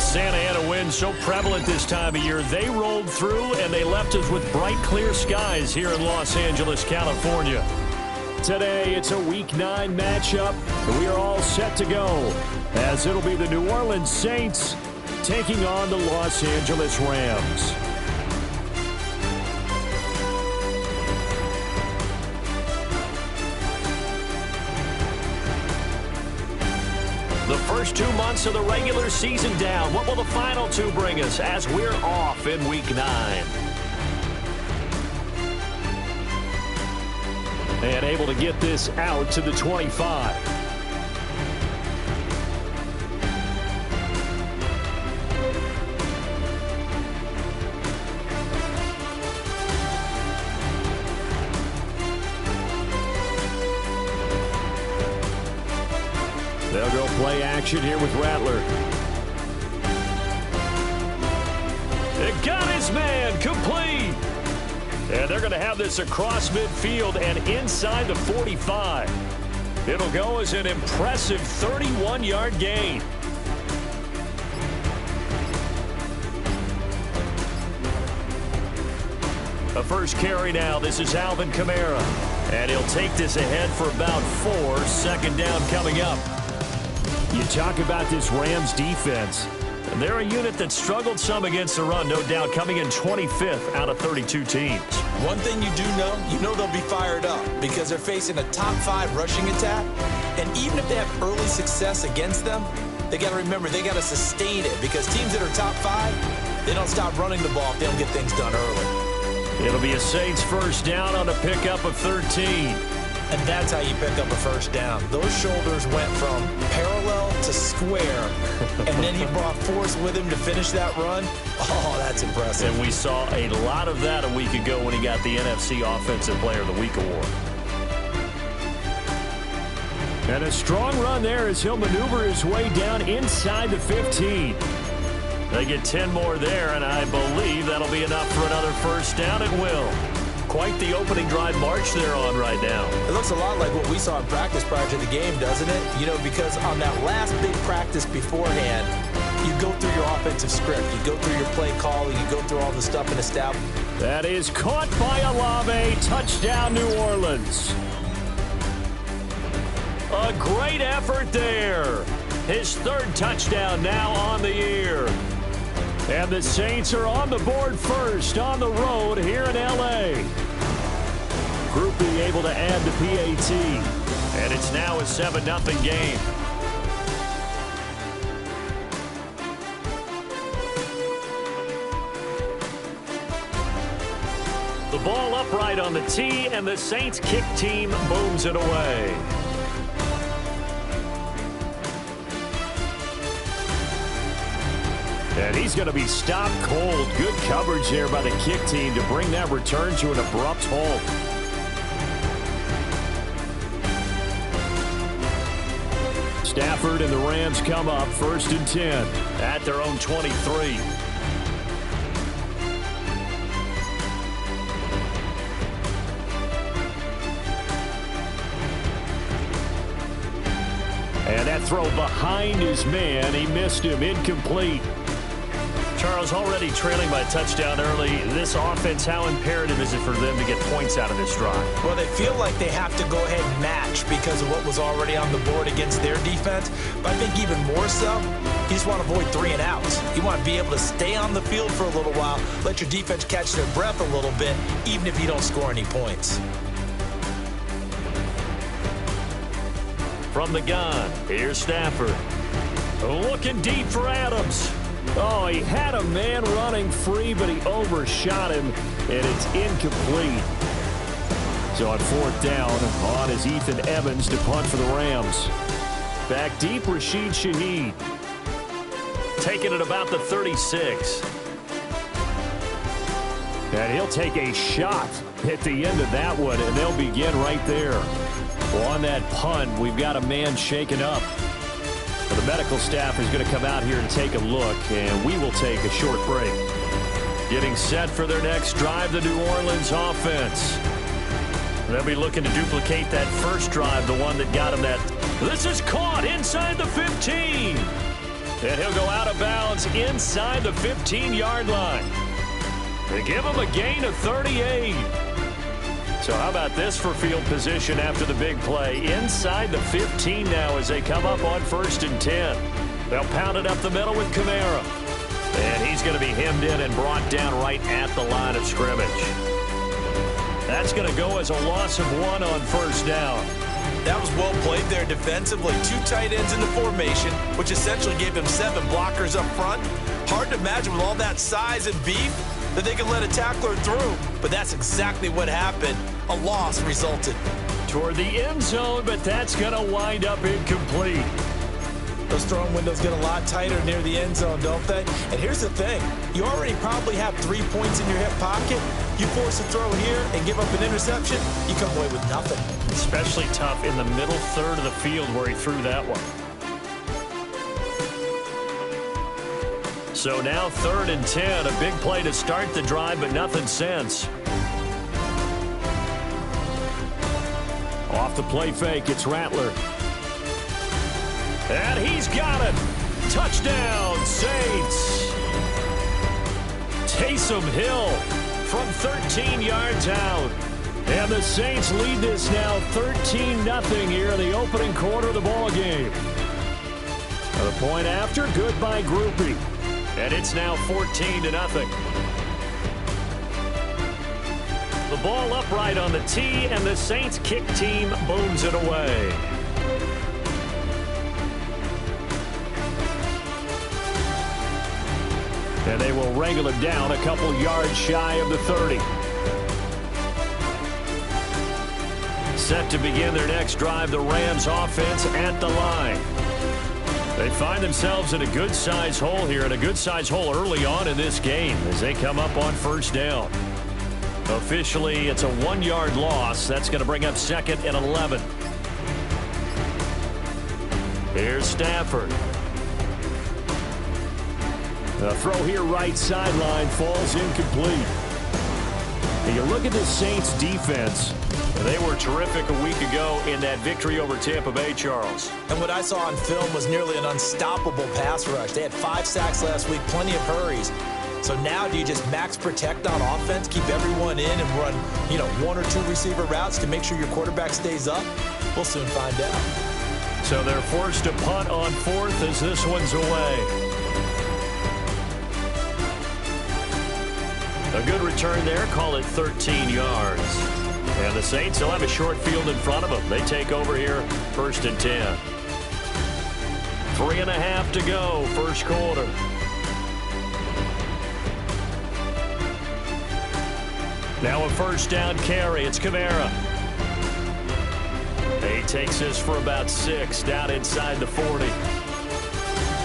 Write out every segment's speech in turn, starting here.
Santa Ana wind so prevalent this time of year. They rolled through and they left us with bright, clear skies here in Los Angeles, California. Today, it's a Week 9 matchup. We are all set to go as it'll be the New Orleans Saints taking on the Los Angeles Rams. The first 2 months of the regular season down. What will the final 2 bring us as we're off in Week 9? And able to get this out to the 25. They'll go play action here with Rattler. It got his man complete. And they're going to have this across midfield and inside the 45. It'll go as an impressive 31-yard gain. A first carry now. This is Alvin Kamara. And he'll take this ahead for about 4. Second down coming up. You talk about this Rams defense. They're a unit that struggled some against the run, no doubt, coming in 25th out of 32 teams. One thing you know they'll be fired up because they're facing a top 5 rushing attack. And even if they have early success against them, they got to remember they got to sustain it because teams that are top 5, they don't stop running the ball if they don't get things done early. It'll be a Saints first down on a pickup of 13. And that's how you pick up a first down. Those shoulders went from parallel to square, and then he brought force with him to finish that run. Oh, that's impressive. And we saw a lot of that a week ago when he got the NFC Offensive Player of the Week award. And a strong run there as he'll maneuver his way down inside the 15. They get 10 more there, and I believe that'll be enough for another first down. It will. Quite the opening drive march they're on right now. It looks a lot like what we saw in practice prior to the game, doesn't it? You know, because on that last big practice beforehand, you go through your offensive script. You go through your play calling. You go through all the stuff in the staff. That is caught by Olave. Touchdown, New Orleans. A great effort there. His 3rd touchdown now on the year. And the Saints are on the board first on the road here in L.A. Group B able to add the PAT. And it's now a 7-0 game. The ball upright on the tee, and the Saints kick team booms it away. And he's going to be stopped cold. Good coverage there by the kick team to bring that return to an abrupt halt. Stafford and the Rams come up 1st and 10 at their own 23. And that throw behind his man. He missed him. Incomplete. Charles, already trailing by a touchdown early. This offense, how imperative is it for them to get points out of this drive? Well, they feel like they have to go ahead and match because of what was already on the board against their defense. But I think even more so, you just want to avoid 3 and outs. You want to be able to stay on the field for a little while, let your defense catch their breath a little bit, even if you don't score any points. From the gun, here's Stafford. Looking deep for Adams. Oh, he had a man running free, but he overshot him, and it's incomplete. So on 4th down, on is Ethan Evans to punt for the Rams. Back deep, Rashid Shaheed. Taking it about the 36. And he'll take a shot at the end of that one, and they'll begin right there. Well, on that punt, we've got a man shaken up. Well, the medical staff is going to come out here and take a look, and we will take a short break. Getting set for their next drive, the New Orleans offense. They'll be looking to duplicate that first drive, the one that got them that. This is caught inside the 15. And he'll go out of bounds inside the 15-yard line. They give him a gain of 38. So how about this for field position after the big play? Inside the 15 now as they come up on 1st and 10. They'll pound it up the middle with Kamara. And he's going to be hemmed in and brought down right at the line of scrimmage. That's going to go as a loss of 1 on 1st down. That was well played there defensively. 2 tight ends in the formation, which essentially gave them 7 blockers up front. Hard to imagine with all that size and beef that they could let a tackler through. But that's exactly what happened. A loss resulted. Toward the end zone, but that's going to wind up incomplete. Those throwing windows get a lot tighter near the end zone, don't they? And here's the thing. You already probably have 3 points in your hip pocket. You force a throw here and give up an interception, you come away with nothing. Especially tough in the middle third of the field where he threw that one. So now 3rd and 10. A big play to start the drive, but nothing since. Off the play fake, it's Rattler. And he's got it. Touchdown, Saints. Taysom Hill from 13 yards out. And the Saints lead this now 13-0 here in the opening quarter of the ball game. The point after, good by Groupie. And it's now 14-0. The ball upright on the tee, and the Saints kick team booms it away. And they will wrangle it down a couple yards shy of the 30. Set to begin their next drive, the Rams offense at the line. They find themselves in a good-sized hole here, and a good-sized hole early on in this game as they come up on 1st down. Officially, it's a 1-yard loss. That's going to bring up 2nd and 11. Here's Stafford. The throw here right sideline falls incomplete. And you look at the Saints defense. They were terrific a week ago in that victory over Tampa Bay, Charles. And what I saw on film was nearly an unstoppable pass rush. They had 5 sacks last week, plenty of hurries. So now do you just max protect on offense, keep everyone in and run, 1 or 2 receiver routes to make sure your quarterback stays up? We'll soon find out. So they're forced to punt on 4th as this one's away. A good return there, call it 13 yards. And the Saints will have a short field in front of them. They take over here, 1st and 10. 3.5 to go, 1st quarter. Now a 1st down carry. It's Kamara. He takes this for about 6 down inside the 40.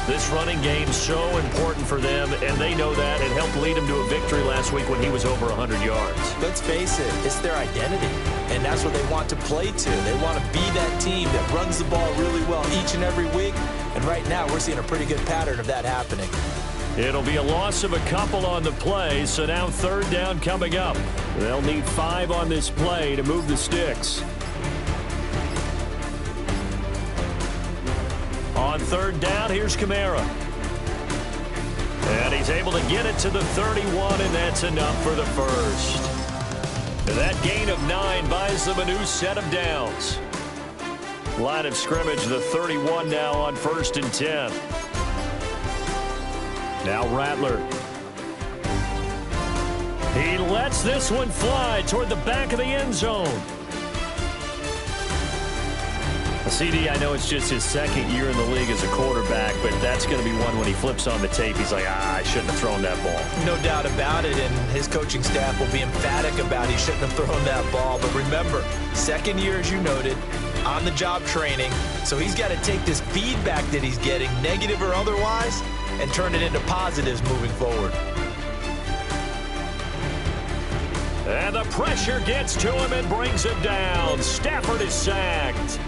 This running game's so important for them, and they know that. It helped lead them to a victory last week when he was over 100 yards. Let's face it, it's their identity, and that's what they want to play to. They want to be that team that runs the ball really well each and every week, and right now we're seeing a pretty good pattern of that happening. It'll be a loss of a couple on the play, so now 3rd down coming up. They'll need 5 on this play to move the sticks. On 3rd down, here's Kamara. And he's able to get it to the 31, and that's enough for the 1st. And that gain of 9 buys them a new set of downs. Line of scrimmage, the 31 now on 1st and 10. Now Rattler. He lets this one fly toward the back of the end zone. CD, I know it's just his 2nd year in the league as a quarterback, but that's going to be one when he flips on the tape. He's like, I shouldn't have thrown that ball. No doubt about it, and his coaching staff will be emphatic about he shouldn't have thrown that ball. But remember, 2nd year, as you noted, on-the-job training, so he's got to take this feedback that he's getting, negative or otherwise, and turn it into positives moving forward. And the pressure gets to him and brings him down. Stafford is sacked.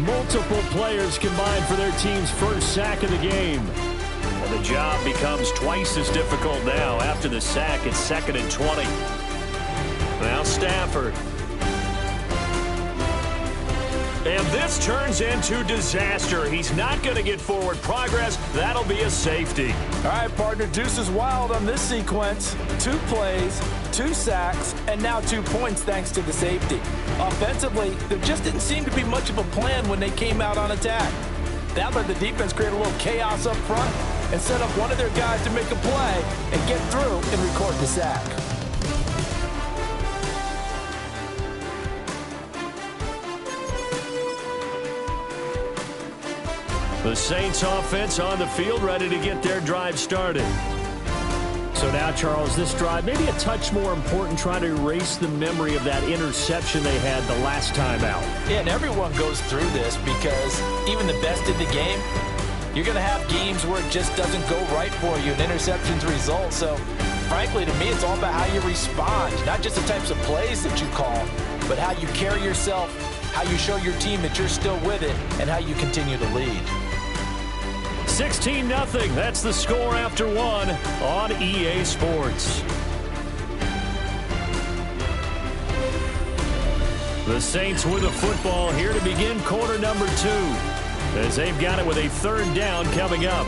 Multiple players combined for their team's 1st sack of the game. And the job becomes twice as difficult now. After the sack, it's 2nd and 20. Now Stafford. And this turns into disaster. He's not going to get forward progress. That'll be a safety. All right, partner, deuce is wild on this sequence. 2 plays, 2 sacks, and now 2 points thanks to the safety. Offensively, there just didn't seem to be much of a plan when they came out on attack. That let the defense create a little chaos up front and set up one of their guys to make a play and get through and record the sack. The Saints offense on the field, ready to get their drive started. So now, Charles, this drive maybe a touch more important, trying to erase the memory of that interception they had the last time out. Yeah, and everyone goes through this because even the best in the game, you're going to have games where it just doesn't go right for you, and interceptions result. So, frankly, to me, it's all about how you respond, not just the types of plays that you call, but how you carry yourself, how you show your team that you're still with it, and how you continue to lead. 16-0. That's the score after 1 on EA Sports. The Saints with the football here to begin quarter number 2, as they've got it with a 3rd down coming up.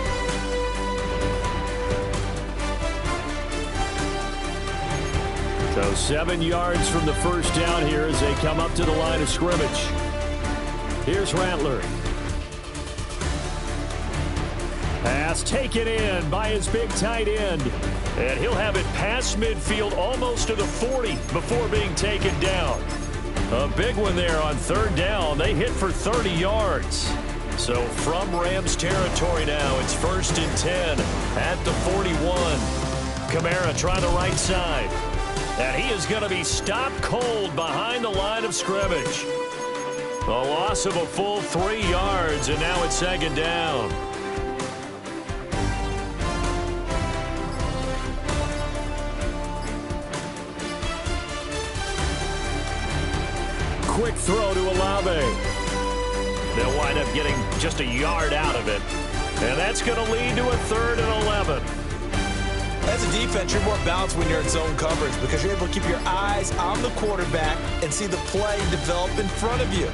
So 7 yards from the first down here as they come up to the line of scrimmage. Here's Rattler. Pass taken in by his big tight end. And he'll have it past midfield almost to the 40 before being taken down. A big one there on 3rd down. They hit for 30 yards. So from Rams territory now, it's 1st and 10 at the 41. Kamara trying the right side. And he is going to be stopped cold behind the line of scrimmage. A loss of a full 3 yards, and now it's 2nd down. Quick throw to Olave. They'll wind up getting just a yard out of it. And that's going to lead to a 3rd and 11. As a defense, you're more balanced when you're in zone coverage because you're able to keep your eyes on the quarterback and see the play develop in front of you.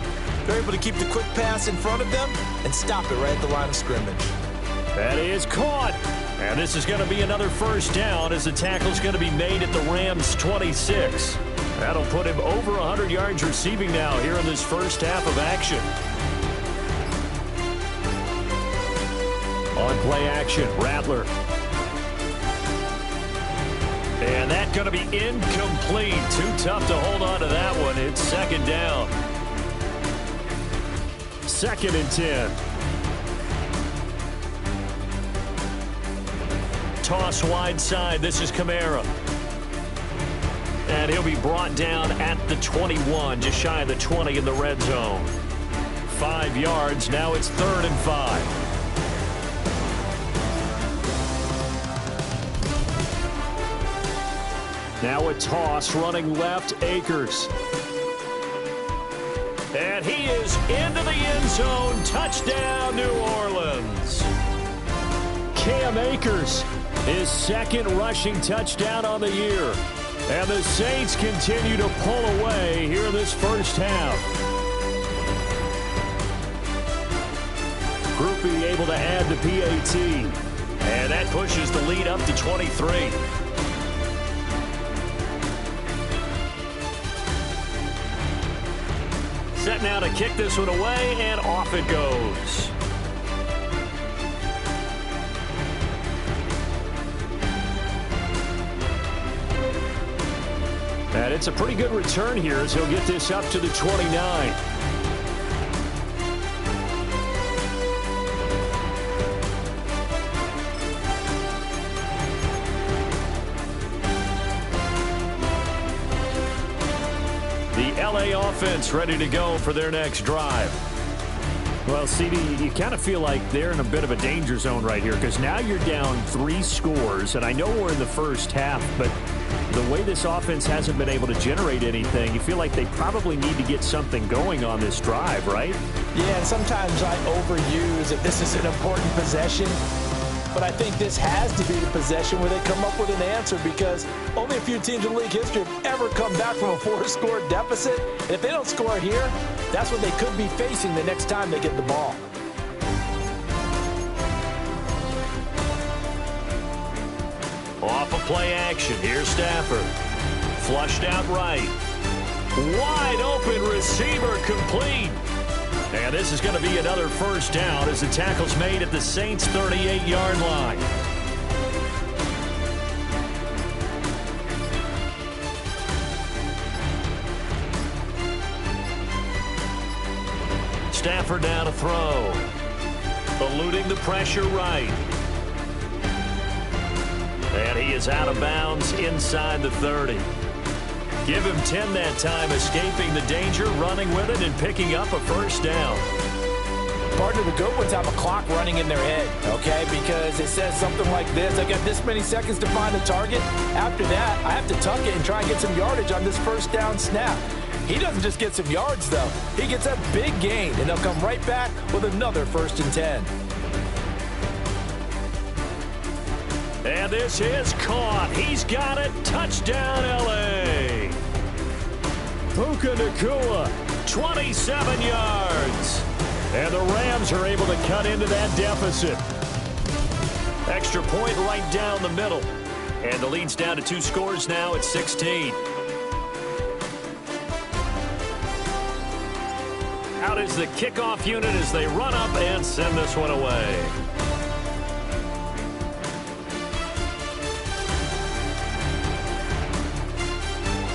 They're able to keep the quick pass in front of them and stop it right at the line of scrimmage. That is caught. And this is going to be another 1st down as the tackle's going to be made at the Rams' 26. That'll put him over 100 yards receiving now here in this first half of action. On play action, Rattler. And that's going to be incomplete. Too tough to hold on to that one. It's 2nd down. 2nd and 10. Toss wide side. This is Kamara. And he'll be brought down at the 21, just shy of the 20 in the red zone. 5 yards. Now it's 3rd and 5. Now a toss running left, Akers. And he is into the end zone. Touchdown, New Orleans. Cam Akers, his 2nd rushing touchdown on the year. And the Saints continue to pull away here in this first half. Groupie able to add the PAT. And that pushes the lead up to 23. Set now to kick this one away, and off it goes. And it's a pretty good return here as he'll get this up to the 29. The LA offense ready to go for their next drive. Well, CD, you kind of feel like they're in a bit of a danger zone right here because now you're down 3 scores, and I know we're in the first half, but the way this offense hasn't been able to generate anything, you feel like they probably need to get something going on this drive, right? Yeah, and sometimes I overuse if this is an important possession, but I think this has to be the possession where they come up with an answer, because only a few teams in league history have ever come back from a 4-score deficit. And if they don't score here, that's what they could be facing the next time they get the ball. Off of play action, here's Stafford. Flushed out right. Wide open receiver, complete. And this is going to be another first down as the tackle's made at the Saints' 38-yard line. Stafford now to throw. Eluding the pressure right. And he is out of bounds inside the 30. Give him 10 that time, escaping the danger, running with it, and picking up a first down. Partner, the good ones have a clock running in their head, okay? Because it says something like this: I got this many seconds to find a target. After that, I have to tuck it and try and get some yardage on this first down snap. He doesn't just get some yards, though. He gets a big gain, and they'll come right back with another 1st and 10. And this is caught. He's got it. Touchdown, L.A. Puka Nacua, 27 yards. And the Rams are able to cut into that deficit. Extra point right down the middle. And the lead's down to 2 scores now at 16. Out is the kickoff unit as they run up and send this one away.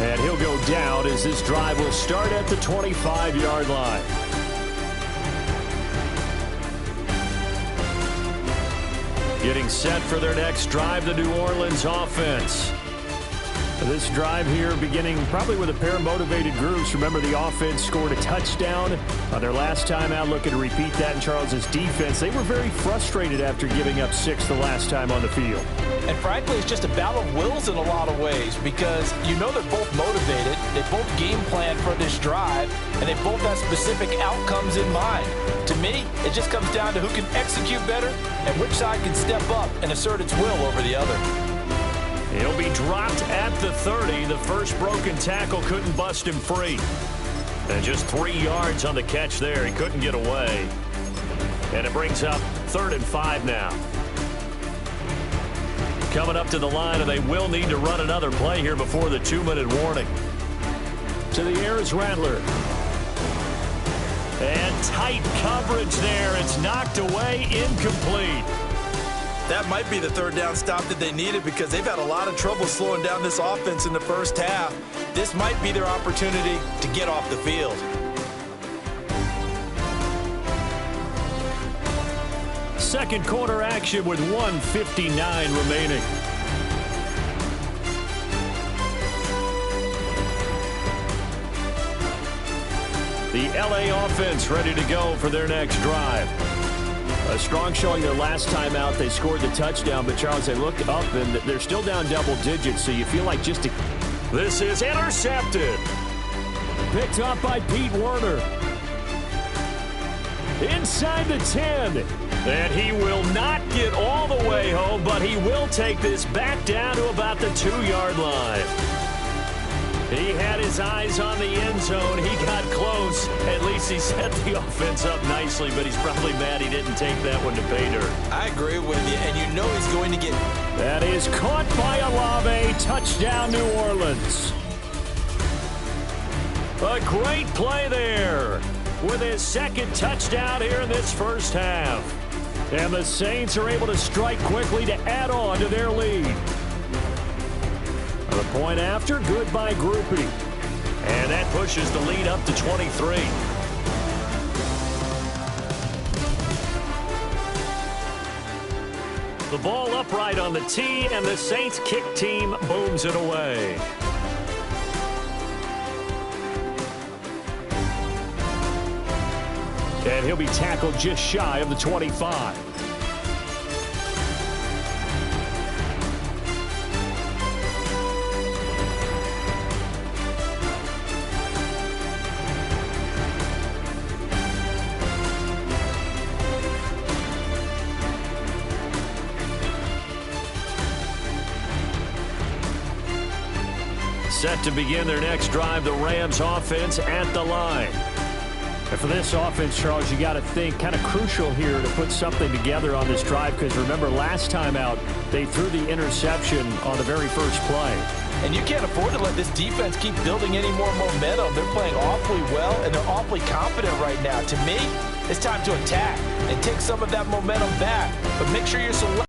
And he'll go down as this drive will start at the 25-yard line. Getting set for their next drive, the New Orleans offense. This drive here beginning probably with a pair of motivated groups. Remember, the offense scored a touchdown on their last time out. Looking to repeat that in Charles's defense. They were very frustrated after giving up 6 the last time on the field. And frankly, it's just a battle of wills in a lot of ways, because you know they're both motivated. They both game plan for this drive, and they both have specific outcomes in mind. To me, it just comes down to who can execute better and which side can step up and assert its will over the other. He'll be dropped at the 30. The first broken tackle couldn't bust him free. And just 3 yards on the catch there. He couldn't get away. And it brings up 3rd and 5 now. Coming up to the line, and they will need to run another play here before the 2-minute warning. To the air is Rattler. And tight coverage there. It's knocked away, incomplete. That might be the 3rd down stop that they needed, because they've had a lot of trouble slowing down this offense in the first half. This might be their opportunity to get off the field. Second quarter action with 1:59 remaining. The L.A. offense ready to go for their next drive. A strong showing their last time out. They scored the touchdown, but Charles, they looked up and they're still down double digits, so you feel like just This is intercepted. Picked up by Pete Werner. Inside the 10. And he will not get all the way home, but he will take this back down to about the 2-yard line. He had his eyes on the end zone. He got close. At least he set the offense up nicely, but he's probably mad he didn't take that one to pay dirt. I agree with you, and you know he's going to get... That is caught by Olave. Touchdown, New Orleans. A great play there with his 2nd touchdown here in this first half. And the Saints are able to strike quickly to add on to their lead. The point after, good by Groupie. And that pushes the lead up to 23. The ball upright on the tee, and the Saints kick team booms it away. And he'll be tackled just shy of the 25. Set to begin their next drive, the Rams offense at the line. And for this offense, Charles, you got to think kind of crucial here to put something together on this drive, because remember last time out they threw the interception on the very first play. And you can't afford to let this defense keep building any more momentum. They're playing awfully well, and they're awfully confident right now. To me, it's time to attack and take some of that momentum back. But make sure you're selecting.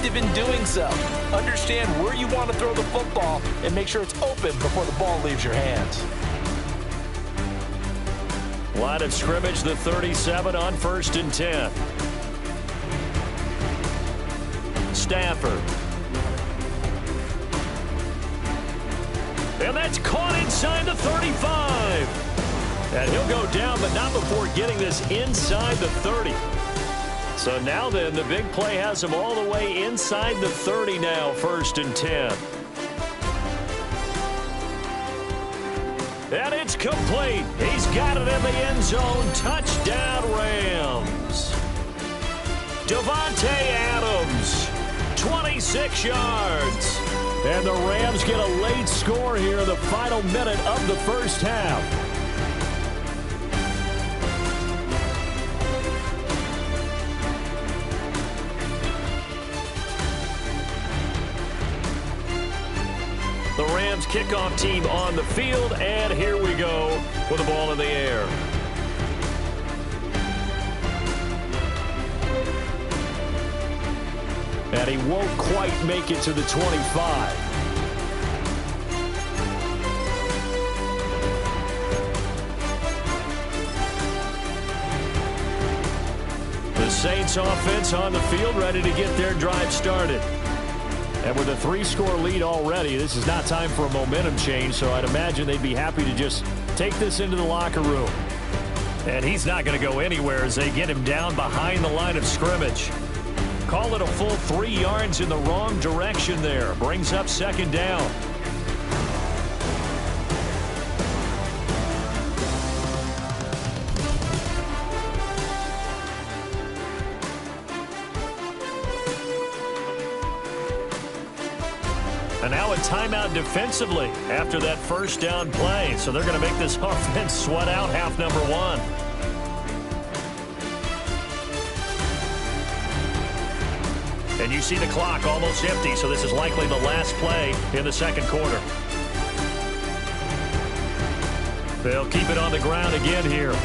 In doing so, understand where you want to throw the football and make sure it's open before the ball leaves your hands. Line of scrimmage, the 37 on 1st and 10. Stafford. And that's caught inside the 35. And he'll go down, but not before getting this inside the 30. So now then, the big play has him all the way inside the 30 now, 1st and 10. And it's complete. He's got it in the end zone. Touchdown, Rams. Davante Adams, 26 yards. And the Rams get a late score here in the final minute of the first half. The Rams kickoff team on the field, and here we go with the ball in the air. And he won't quite make it to the 25. The Saints offense on the field, ready to get their drive started. And with a 3-score lead already, this is not time for a momentum change, so I'd imagine they'd be happy to just take this into the locker room. And he's not going to go anywhere as they get him down behind the line of scrimmage. Call it a full 3 yards in the wrong direction there. Brings up 2nd down. And now a timeout defensively after that 1st down play. So they're going to make this offense sweat out half number 1. And you see the clock almost empty, so this is likely the last play in the 2nd quarter. They'll keep it on the ground again here.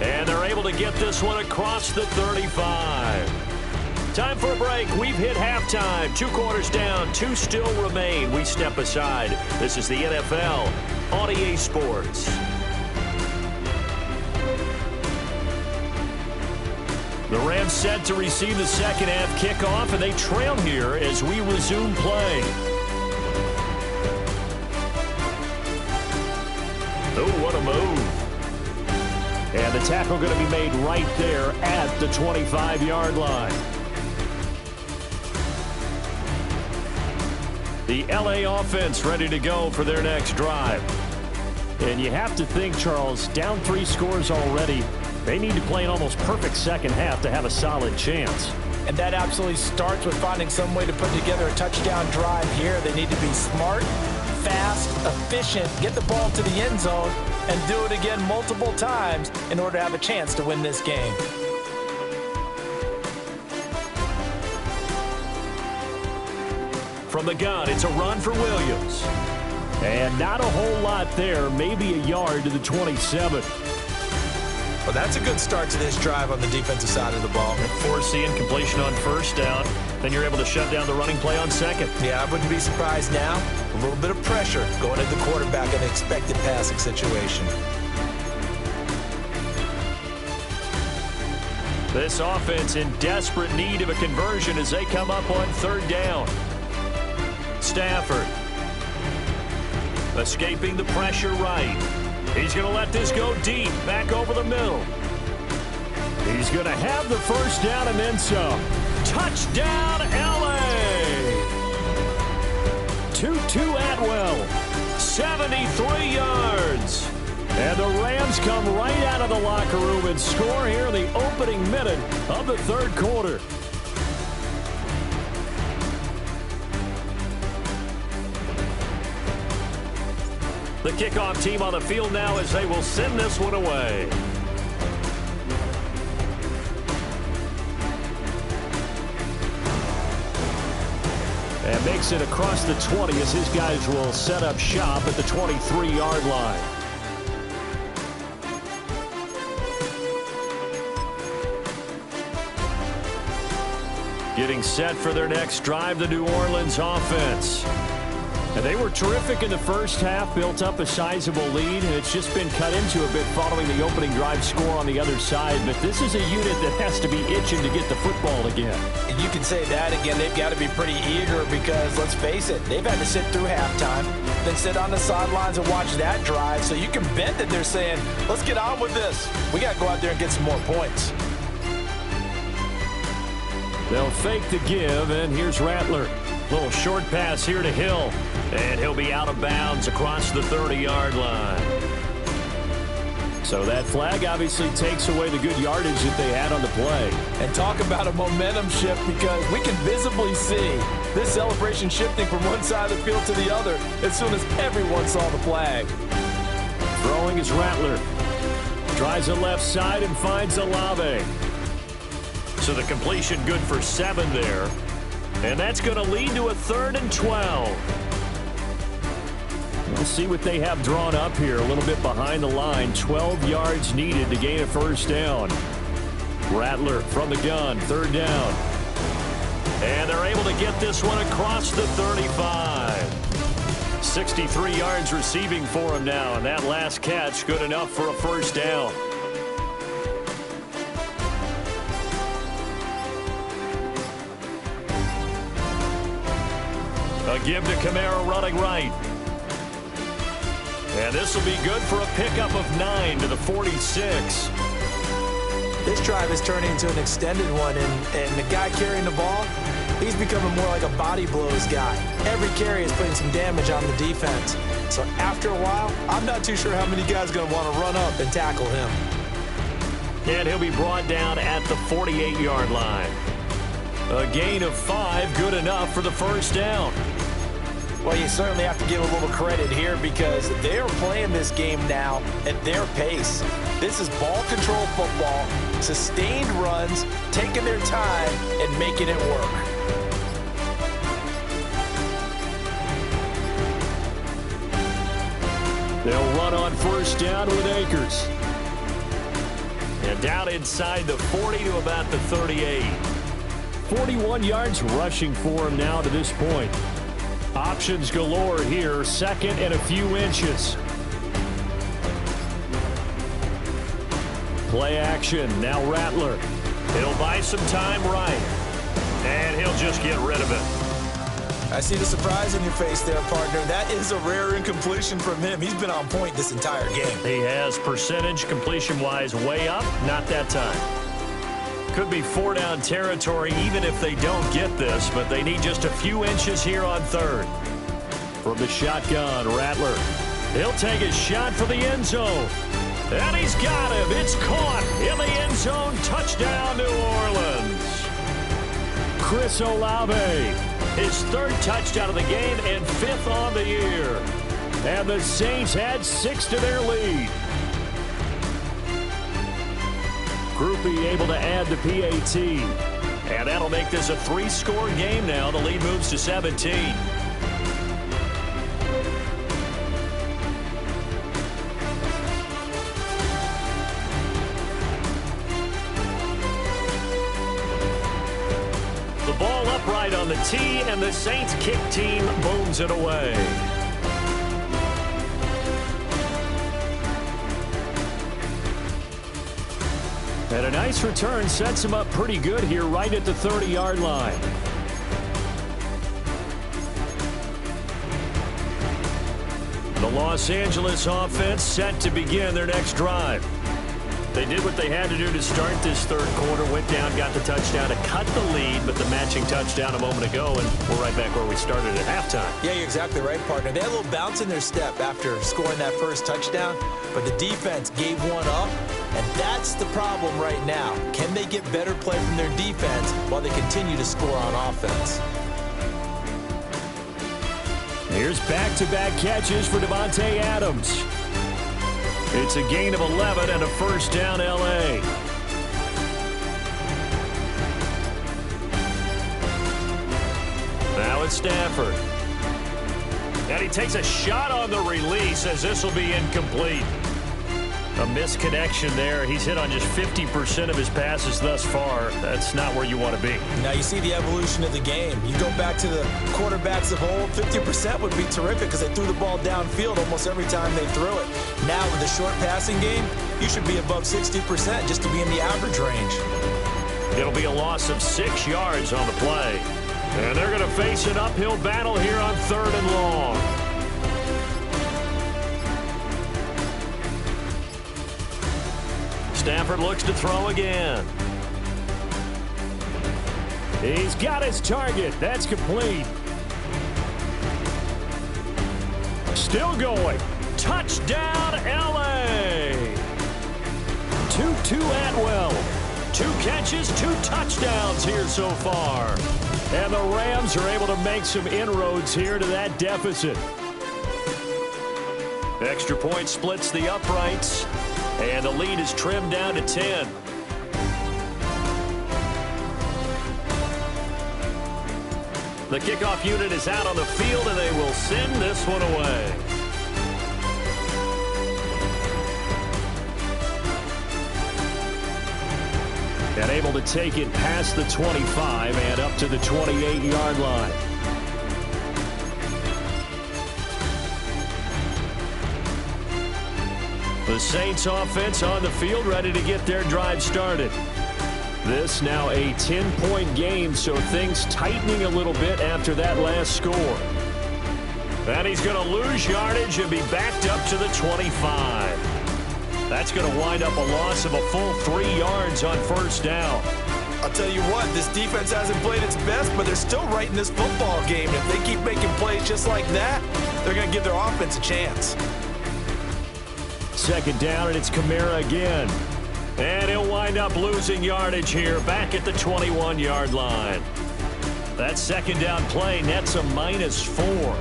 And they're able to get this one across the 35. Time for a break. We've hit halftime. 2 quarters down. 2 still remain. We step aside. This is the NFL on EA Sports. The Rams set to receive the second half kickoff, and they trail here as we resume play. Oh, what a move. And the tackle going to be made right there at the 25-yard line. The LA offense ready to go for their next drive. And you have to think, Charles, down 3 scores already. They need to play an almost perfect second half to have a solid chance. And that absolutely starts with finding some way to put together a touchdown drive here. They need to be smart, fast, efficient, get the ball to the end zone, and do it again multiple times in order to have a chance to win this game. From the gun, it's a run for Williams. And not a whole lot there, maybe a yard to the 27. Well, that's a good start to this drive on the defensive side of the ball. Forcing completion on 1st down. Then you're able to shut down the running play on 2nd. Yeah, I wouldn't be surprised now. A little bit of pressure going at the quarterback in an expected passing situation. This offense in desperate need of a conversion as they come up on 3rd down. Stafford. Escaping the pressure right. He's going to let this go deep, back over the middle. He's going to have the first down and then some. Touchdown, L.A. Tutu Atwell, 73 yards. And the Rams come right out of the locker room and score here in the opening minute of the third quarter. The kickoff team on the field now as they will send this one away. And makes it across the 20 as his guys will set up shop at the 23-yard line. Getting set for their next drive, the New Orleans offense. And they were terrific in the first half, built up a sizable lead, and it's just been cut into a bit following the opening drive score on the other side. But this is a unit that has to be itching to get the football again. And you can say that again. They've got to be pretty eager because, let's face it, they've had to sit through halftime, then sit on the sidelines and watch that drive. So you can bet that they're saying, let's get on with this. We got to go out there and get some more points. They'll fake the give, and here's Rattler. Little short pass here to Hill, and he'll be out of bounds across the 30-yard line. So that flag obviously takes away the good yardage that they had on the play. And talk about a momentum shift, because we can visibly see this celebration shifting from one side of the field to the other as soon as everyone saw the flag. Throwing is Rattler. Tries the left side and finds Olave. So the completion good for 7 there. And that's going to lead to a 3rd and 12. We'll see what they have drawn up here. A little bit behind the line. 12 yards needed to gain a first down. Rattler from the gun. 3rd down. And they're able to get this one across the 35. 63 yards receiving for him now. And that last catch good enough for a first down. A give to Kamara running right. And this will be good for a pickup of 9 to the 46. This drive is turning into an extended one, and the guy carrying the ball, he's becoming more like a body blows guy. Every carry is putting some damage on the defense. So after a while, I'm not too sure how many guys are going to want to run up and tackle him. And he'll be brought down at the 48-yard line. A gain of 5, good enough for the first down. Well, you certainly have to give a little credit here because they are playing this game now at their pace. This is ball control football, sustained runs, taking their time and making it work. They'll run on first down with Akers. And down inside the 40 to about the 38. 41 yards rushing for him now to this point. Options galore here, 2nd and a few inches. Play action, now Rattler. He'll buy some time right. And he'll just get rid of it. I see the surprise in your face there, partner. That is a rare incompletion from him. He's been on point this entire game. He has percentage completion-wise way up, not that time. Could be 4-down territory even if they don't get this, but they need just a few inches here on 3rd. From the shotgun, Rattler. He'll take a shot for the end zone. And he's got him. It's caught in the end zone. Touchdown, New Orleans. Chris Olave, his 3rd touchdown of the game and 5th on the year. And the Saints had 6 to their lead. Groupie able to add the PAT. And that'll make this a 3-score game now. The lead moves to 17. The ball upright on the tee, and the Saints kick team booms it away. And a nice return sets him up pretty good here right at the 30-yard line. The Los Angeles offense set to begin their next drive. They did what they had to do to start this third quarter, went down, got the touchdown to cut the lead, but the matching touchdown a moment ago, and we're right back where we started at halftime. Yeah, you're exactly right, partner. They had a little bounce in their step after scoring that first touchdown, but the defense gave one up, and that's the problem right now. Can they get better play from their defense while they continue to score on offense? Here's back-to-back catches for Davante Adams. It's a gain of 11 and a first down, L.A. Now it's Stafford. And he takes a shot on the release as this will be incomplete. A misconnection there. He's hit on just 50% of his passes thus far. That's not where you want to be. Now you see the evolution of the game. You go back to the quarterbacks of old, 50% would be terrific because they threw the ball downfield almost every time they threw it. Now with the short passing game, you should be above 60% just to be in the average range. It'll be a loss of 6 yards on the play. And they're going to face an uphill battle here on 3rd and long. Stafford looks to throw again. He's got his target. That's complete. Still going. Touchdown, L.A. Tutu Atwell. 2 catches, 2 touchdowns here so far. And the Rams are able to make some inroads here to that deficit. Extra point splits the uprights. And the lead is trimmed down to 10. The kickoff unit is out on the field, and they will send this one away. And able to take it past the 25 and up to the 28-yard line. The Saints offense on the field ready to get their drive started. This now a 10-point game, so things tightening a little bit after that last score. And he's going to lose yardage and be backed up to the 25. That's going to wind up a loss of a full 3 yards on first down. I'll tell you what, this defense hasn't played its best, but they're still right in this football game. If they keep making plays just like that, they're going to give their offense a chance. 2nd down, and it's Kamara again. And he'll wind up losing yardage here, back at the 21-yard line. That 2nd down play nets a -4.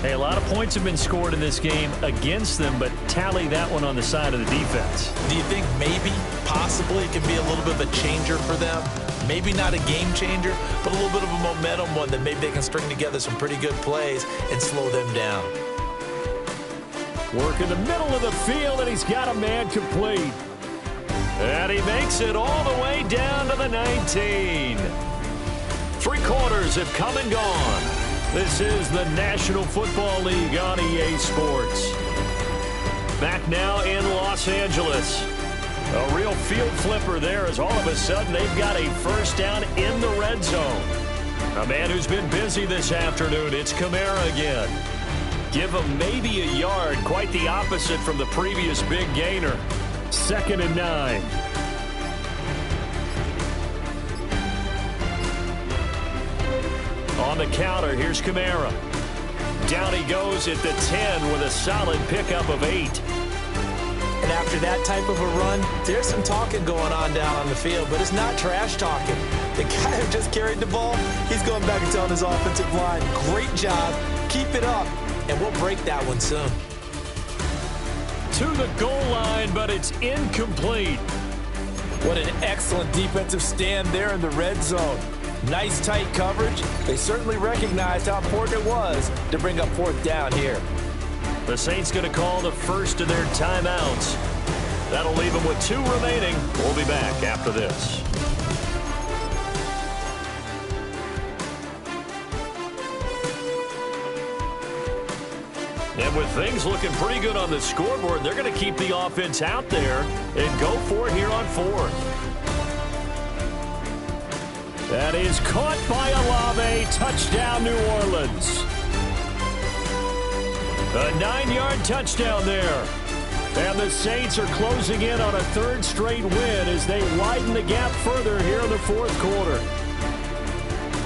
Hey, a lot of points have been scored in this game against them, but tally that one on the side of the defense. Do you think maybe, possibly, it could be a little bit of a changer for them? Maybe not a game changer, but a little bit of a momentum one that maybe they can string together some pretty good plays and slow them down. Work in the middle of the field, and he's got a man complete. And he makes it all the way down to the 19. 3 quarters have come and gone. This is the National Football League on EA Sports. Back now in Los Angeles. A real field flipper there as all of a sudden they've got a first down in the red zone. A man who's been busy this afternoon, it's Kamara again. Give him maybe a yard, quite the opposite from the previous big gainer. 2nd and 9. On the counter, here's Kamara. Down he goes at the 10 with a solid pickup of 8. And after that type of a run, there's some talking going on down on the field, but it's not trash talking. The guy who just carried the ball, he's going back and telling his offensive line, great job, keep it up, and we'll break that one soon. To the goal line, but it's incomplete. What an excellent defensive stand there in the red zone. Nice tight coverage. They certainly recognized how important it was to bring up 4th down here. The Saints going to call the first of their timeouts. That'll leave them with 2 remaining. We'll be back after this. And with things looking pretty good on the scoreboard, they're going to keep the offense out there and go for it here on 4th. That is caught by Olave. Touchdown, New Orleans. A 9-yard touchdown there. And the Saints are closing in on a third straight win as they widen the gap further here in the fourth quarter.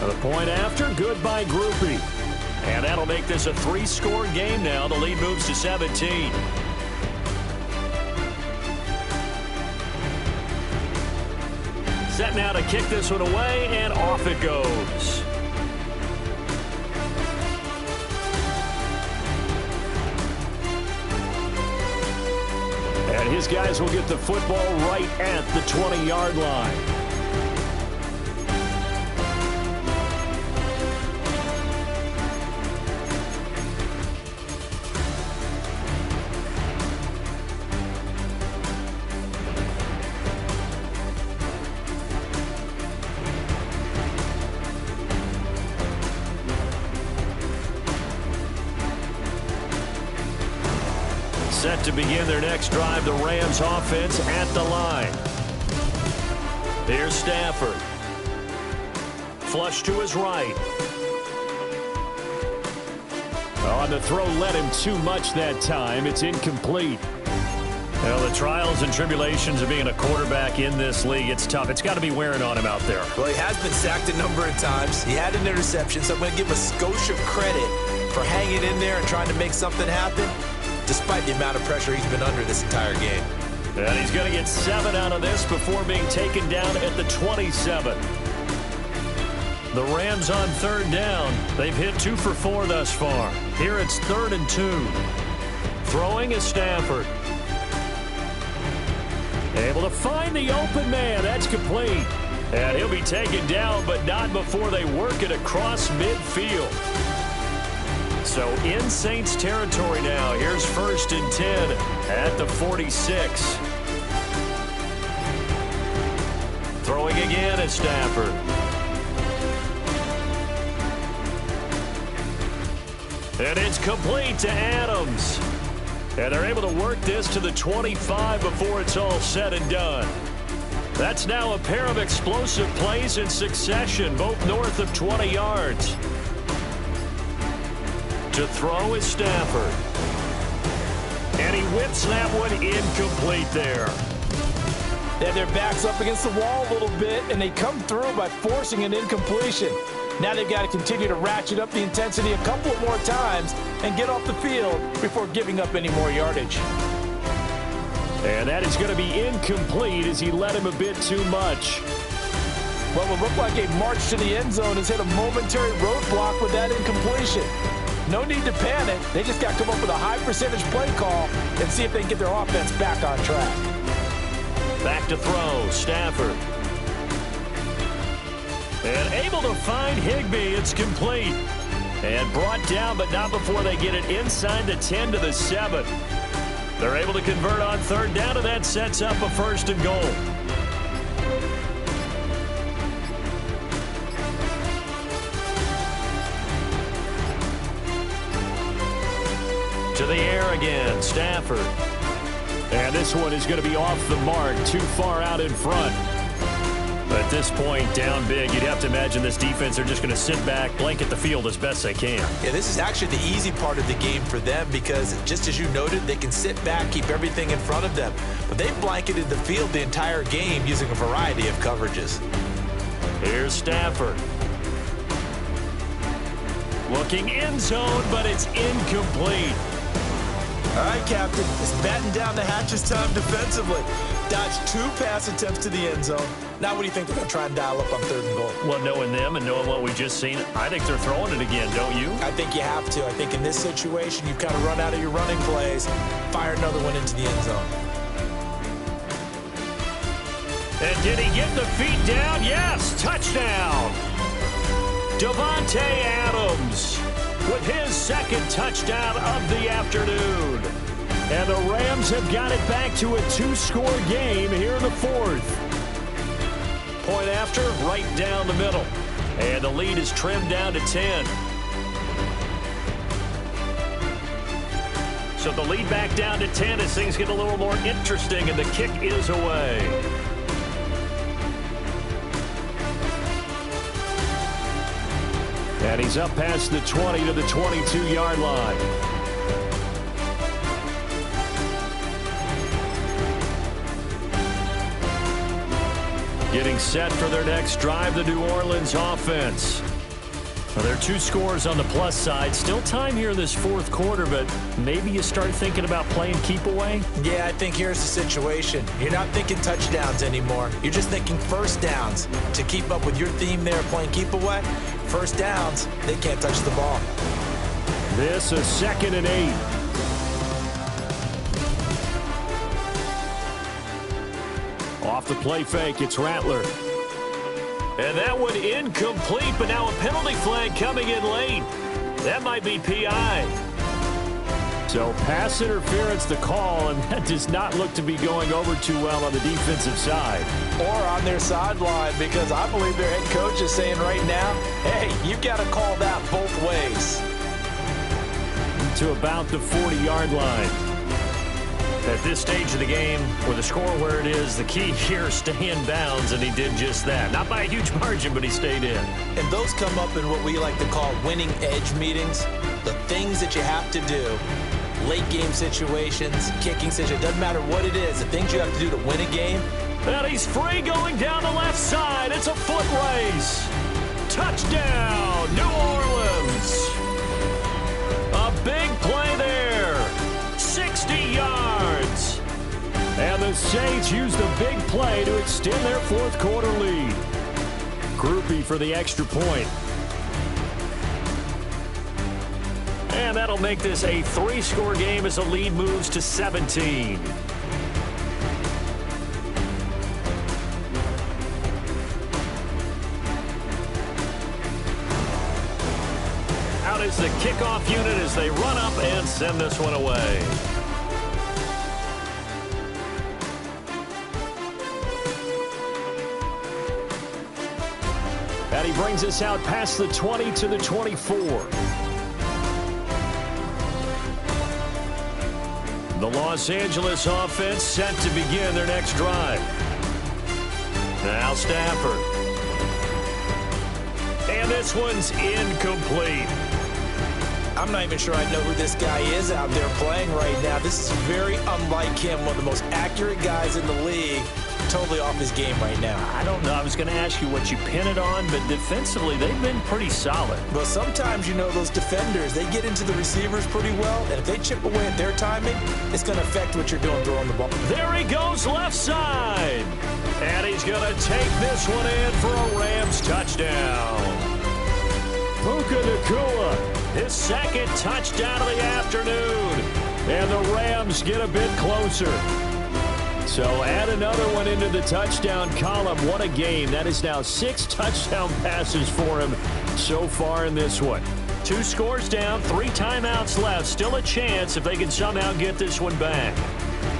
The point after, good by Groupie. And that'll make this a 3-score game now. The lead moves to 17. Set now to kick this one away, and off it goes. And his guys will get the football right at the 20-yard line. Set to begin their next drive, the Rams offense at the line. Here's Stafford. Flush to his right. On the throw, led him too much that time. It's incomplete. Well, the trials and tribulations of being a quarterback in this league, it's tough. It's got to be wearing on him out there. Well, he has been sacked a number of times. He had an interception, so I'm going to give him a skosh of credit for hanging in there and trying to make something happen, despite the amount of pressure he's been under this entire game. And he's going to get 7 out of this before being taken down at the 27. The Rams on third down. They've hit 2 for 4 thus far. Here it's 3rd and 2. Throwing is Stafford. Able to find the open man. That's complete. And he'll be taken down, but not before they work it across midfield. So in Saints territory now. Here's 1st and 10 at the 46. Throwing again at Stafford. And it's complete to Adams. And they're able to work this to the 25 before it's all said and done. That's now a pair of explosive plays in succession, both north of 20 yards. To throw is Stafford. And he whips that one incomplete there. And their back's up against the wall a little bit, and they come through by forcing an incompletion. Now they've got to continue to ratchet up the intensity a couple of more times and get off the field before giving up any more yardage. And that is going to be incomplete as he led him a bit too much. Well, it looked like a march to the end zone has hit a momentary roadblock with that incompletion. No need to panic. They just got to come up with a high percentage play call and see if they can get their offense back on track. Back to throw, Stafford. And able to find Higbee. It's complete. And brought down, but not before they get it inside the 10 to the 7. They're able to convert on third down, and that sets up a 1st and goal. To the air again, Stafford. And this one is going to be off the mark, too far out in front. At this point, down big, you'd have to imagine this defense are just going to sit back, blanket the field as best they can. Yeah, this is actually the easy part of the game for them because, just as you noted, they can sit back, keep everything in front of them. But they've blanketed the field the entire game using a variety of coverages. Here's Stafford. Looking end zone, but it's incomplete. All right, Captain, it's batten down the hatches time defensively. Dodged 2 pass attempts to the end zone. Now what do you think they're going to try and dial up on 3rd and goal? Well, knowing them and knowing what we just seen, I think they're throwing it again, don't you? I think you have to. I think in this situation, you've kind of run out of your running plays. Fire another one into the end zone. And did he get the feet down? Yes, touchdown. Davante Adams with his 2nd touchdown of the afternoon. And the Rams have got it back to a 2-score game here in the 4th. Point after, right down the middle. And the lead is trimmed down to 10. So the lead back down to 10 as things get a little more interesting, and the kick is away. And he's up past the 20 to the 22-yard line. Getting set for their next drive, the New Orleans offense. Well, there are 2 scores on the plus side. Still time here in this fourth quarter, but maybe you start thinking about playing keep away? Yeah, I think here's the situation. You're not thinking touchdowns anymore. You're just thinking first downs. To keep up with your theme there, playing keep away, first downs, they can't touch the ball. This is 2nd and 8. Off the play fake, it's Rattler. And that one incomplete, but now a penalty flag coming in late. That might be PI. So pass interference the call, and that does not look to be going over too well on the defensive side. Or on their sideline, because I believe their head coach is saying right now, hey, you've got to call that both ways. To about the 40-yard line. At this stage of the game, with the score where it is, the key here is stay in bounds, and he did just that. Not by a huge margin, but he stayed in. And those come up in what we like to call winning edge meetings. The things that you have to do, late game situations, kicking situations, doesn't matter what it is, the things you have to do to win a game. And he's free going down the left side. It's a foot race. Touchdown, New Orleans. A big play there. 60 yards. And the Saints use the big play to extend their fourth quarter lead. Groupie for the extra point. And that'll make this a 3-score game as the lead moves to 17. Out is the kickoff unit as they run up and send this one away. And he brings us out past the 20 to the 24. The Los Angeles offense set to begin their next drive. Now Stafford. And this one's incomplete. I'm not even sure I know who this guy is out there playing right now. This is very unlike him, one of the most accurate guys in the league. Totally off his game right now. I don't know. I was going to ask you what you pin it on, but defensively, they've been pretty solid. Well, sometimes, you know, those defenders, they get into the receivers pretty well, and if they chip away at their timing, it's going to affect what you're doing throwing the ball. There he goes, left side. And he's going to take this one in for a Rams touchdown. Puka Nacua, his second touchdown of the afternoon. And the Rams get a bit closer. So add another one into the touchdown column. What a game. That is now 6 touchdown passes for him so far in this one. 2 scores down, 3 timeouts left. Still a chance if they can somehow get this one back.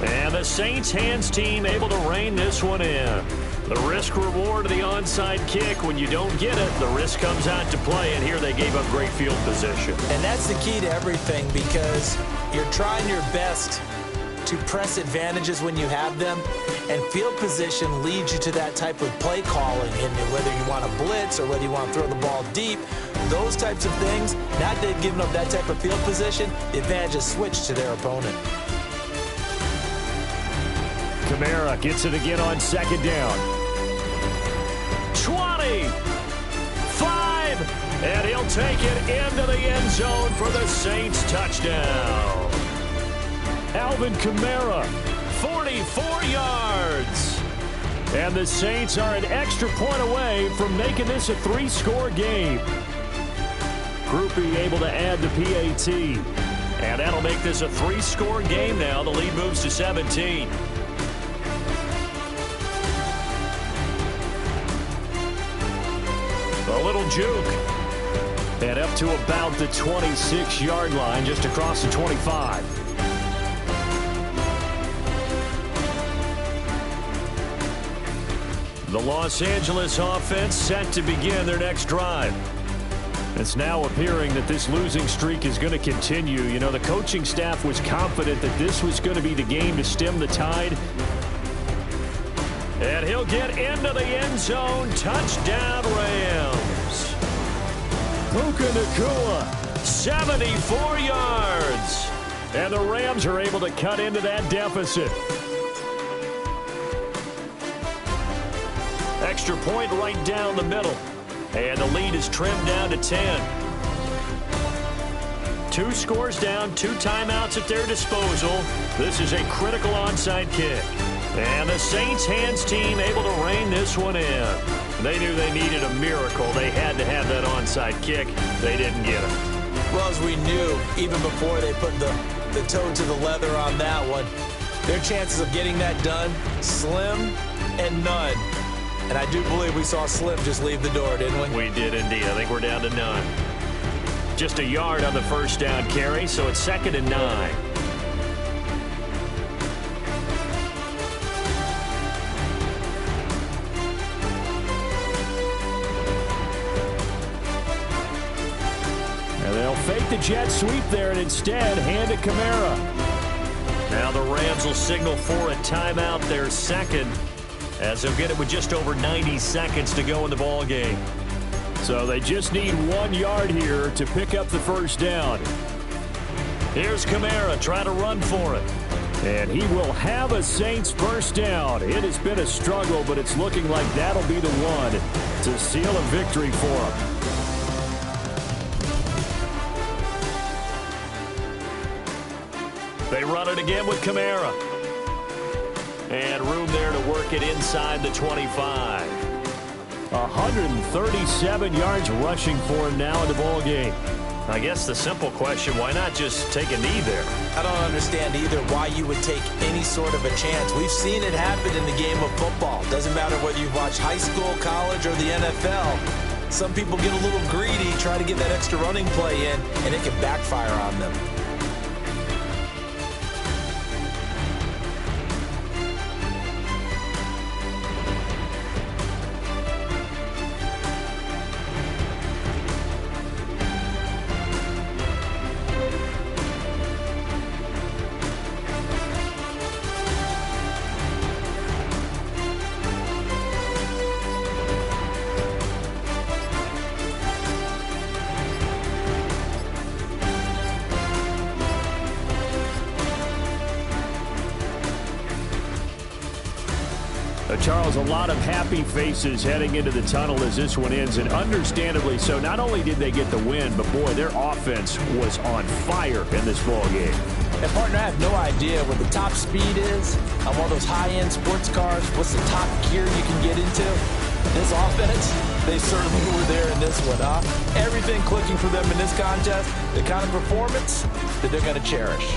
And the Saints hands team able to rein this one in. The risk reward of the onside kick. When you don't get it, the risk comes out to play. And here they gave up great field position. And that's the key to everything, because you're trying your best to press advantages when you have them, and field position leads you to that type of play calling, and whether you want to blitz or whether you want to throw the ball deep, those types of things. Now that they've given up that type of field position, the advantage is switched to their opponent. Kamara gets it again on 2nd down. 20, 5, and he'll take it into the end zone for the Saints touchdown. Alvin Kamara, 44 yards. And the Saints are an extra point away from making this a 3-score game. Groupie able to add the PAT. And that'll make this a 3-score game now. The lead moves to 17. A little juke. And up to about the 26-yard line, just across the 25. The Los Angeles offense set to begin their next drive. It's now appearing that this losing streak is going to continue. You know, the coaching staff was confident that this was going to be the game to stem the tide. And he'll get into the end zone. Touchdown, Rams. Puka Nacua, 74 yards. And the Rams are able to cut into that deficit. Extra point right down the middle. And the lead is trimmed down to 10. 2 scores down, 2 timeouts at their disposal. This is a critical onside kick. And the Saints hands team able to rein this one in. They knew they needed a miracle. They had to have that onside kick. They didn't get it. Well, as we knew, even before they put the toe to the leather on that one, their chances of getting that done, slim and none. And I do believe we saw Slim just leave the door, didn't we? We did indeed. I think we're down to none. Just a yard on the first down carry, so it's 2nd and 9. And they'll fake the jet sweep there and instead hand it Kamara. Now the Rams will signal for a timeout, their second, as they'll get it with just over 90 seconds to go in the ball game. So they just need 1 yard here to pick up the first down. Here's Kamara trying to run for it. And he will have a Saints first down. It has been a struggle, but it's looking like that'll be the one to seal a victory for him. They run it again with Kamara. And room there to work it inside the 25. 137 yards rushing for him now in the ball game. I guess the simple question, why not just take a knee there? I don't understand either why you would take any sort of a chance. We've seen it happen in the game of football. Doesn't matter whether you've watched high school, college, or the NFL. Some people get a little greedy, try to get that extra running play in, and it can backfire on them. Charles, a lot of happy faces heading into the tunnel as this one ends, and understandably so. Not only did they get the win, but boy, their offense was on fire in this ball game. And partner, I have no idea what the top speed is on one of those high-end sports cars. What's the top gear you can get into? This offense, they certainly were there in this one, huh? Everything clicking for them in this contest, the kind of performance that they're going to cherish.